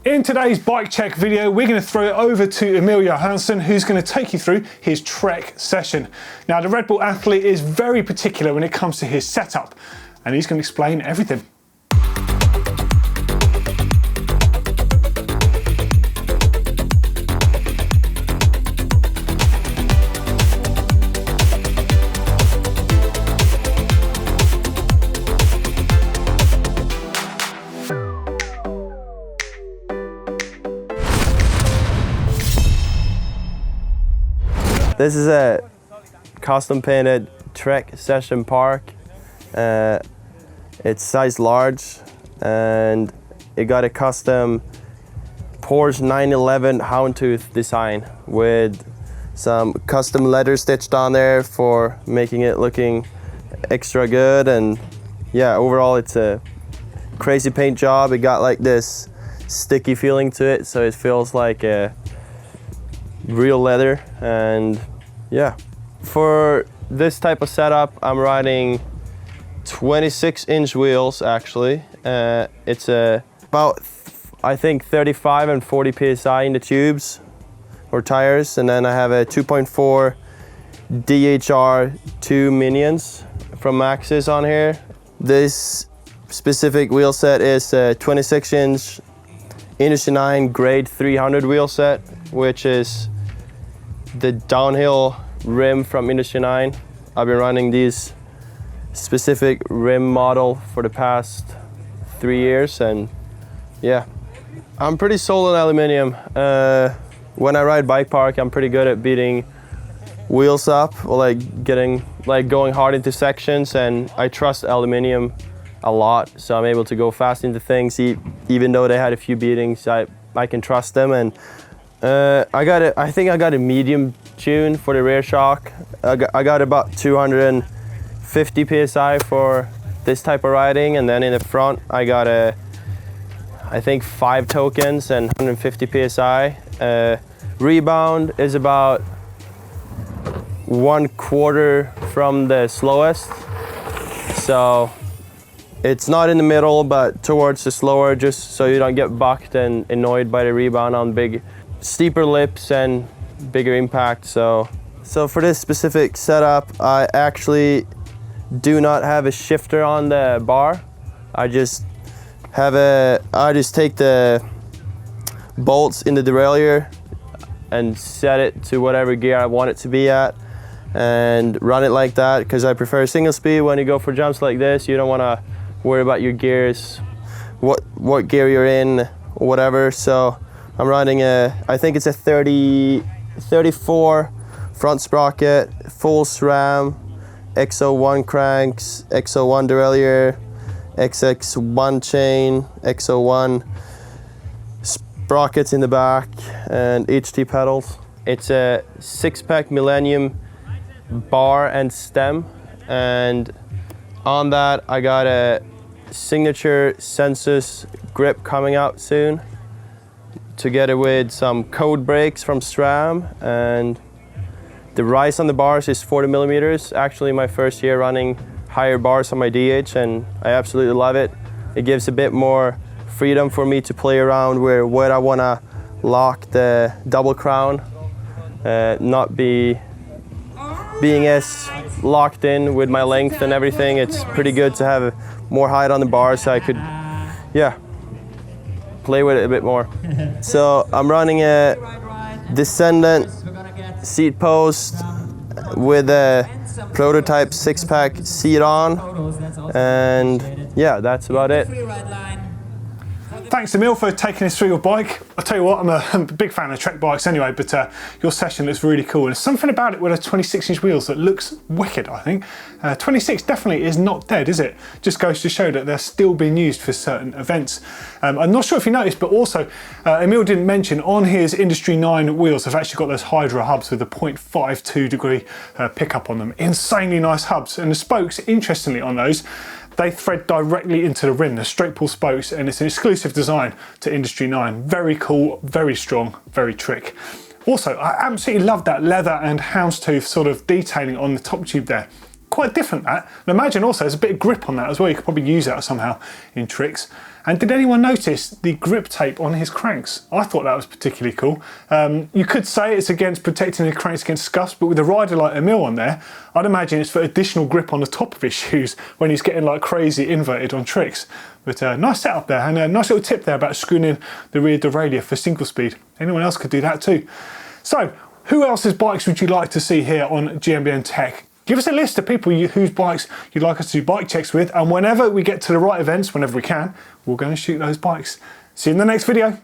In today's bike check video, we're going to throw it over to Emil Johansson, who's going to take you through his Trek session. Now, the Red Bull athlete is very particular when it comes to his setup, and he's going to explain everything. This is a custom painted Trek session park. It's size large and it got a custom Porsche 911 houndtooth design with some custom leather stitched on there for making it looking extra good. And yeah, overall it's a crazy paint job. It got like this sticky feeling to it, so it feels like a real leather. And yeah, for this type of setup I'm riding 26-inch wheels actually. It's about I think 35 and 40 psi in the tubes or tires, and then I have a 2.4 DHR 2 Minions from Maxxis on here. This specific wheel set is a 26-inch Industry 9 grade 300 wheel set, which is the downhill rim from Industry 9. I've been running these specific rim model for the past 3 years, and yeah, I'm pretty sold on aluminum. When I ride bike park, I'm pretty good at beating wheels up, or going hard into sections, and I trust aluminum a lot, so I'm able to go fast into things. Even though they had a few beatings, I can trust them. And I think I got a medium tune for the rear shock. I got about 250 psi for this type of riding, and then in the front I got I think 5 tokens and 150 psi. Rebound is about 1/4 from the slowest, so it's not in the middle but towards the slower, just so you don't get bucked and annoyed by the rebound on big steeper lips and bigger impact. So for this specific setup, I actually do not have a shifter on the bar. I just take the bolts in the derailleur and set it to whatever gear I want it to be at and run it like that, because I prefer single speed. When you go for jumps like this, you don't want to worry about your gears, what gear you're in or whatever. So I'm running I think it's a 34 front sprocket, full SRAM X0 cranks, X0 derailleur, XX1 chain, X0 sprockets in the back, and HT pedals. It's a 6-pack Millenium bar and stem, and on that I got a signature Sensus grip coming out soon, together with some code brakes from SRAM, and the rise on the bars is 40 millimeters. Actually my first year running higher bars on my DH, and I absolutely love it. It gives a bit more freedom for me to play around where I want to lock the double crown, not being as locked in with my length and everything. It's pretty good to have more height on the bar, so I could, yeah, play with it a bit more. So I'm running a descendant seat post with a prototype 6-pack seat on, and yeah, that's about it. Thanks, Emil, for taking us through your bike. I'll tell you what, I'm a big fan of Trek bikes anyway, but your session looks really cool. And there's something about it with a 26-inch wheels that looks wicked, I think. 26 definitely is not dead, is it? Just goes to show that they're still being used for certain events. I'm not sure if you noticed, but also Emil didn't mention on his Industry 9 wheels, they've actually got those Hydra hubs with a 0.52 degree pickup on them. Insanely nice hubs. And the spokes, interestingly, on those, they thread directly into the rim. They're straight pull spokes, and it's an exclusive design to Industry 9. Very cool, very strong, very trick. Also, I absolutely love that leather and houndstooth sort of detailing on the top tube there. quite different that. And imagine also there's a bit of grip on that as well. You could probably use that somehow in tricks. And did anyone notice the grip tape on his cranks? I thought that was particularly cool. You could say it's against protecting the cranks against scuffs, but with a rider like Emil on there, I'd imagine it's for additional grip on the top of his shoes when he's getting like crazy inverted on tricks. But nice setup there, and a nice little tip there about screwing in the rear derailleur for single speed. Anyone else could do that too. So, who else's bikes would you like to see here on GMBN Tech? Give us a list of people whose bikes you'd like us to do bike checks with, and whenever we get to the right events, whenever we can, we'll go and shoot those bikes. See you in the next video.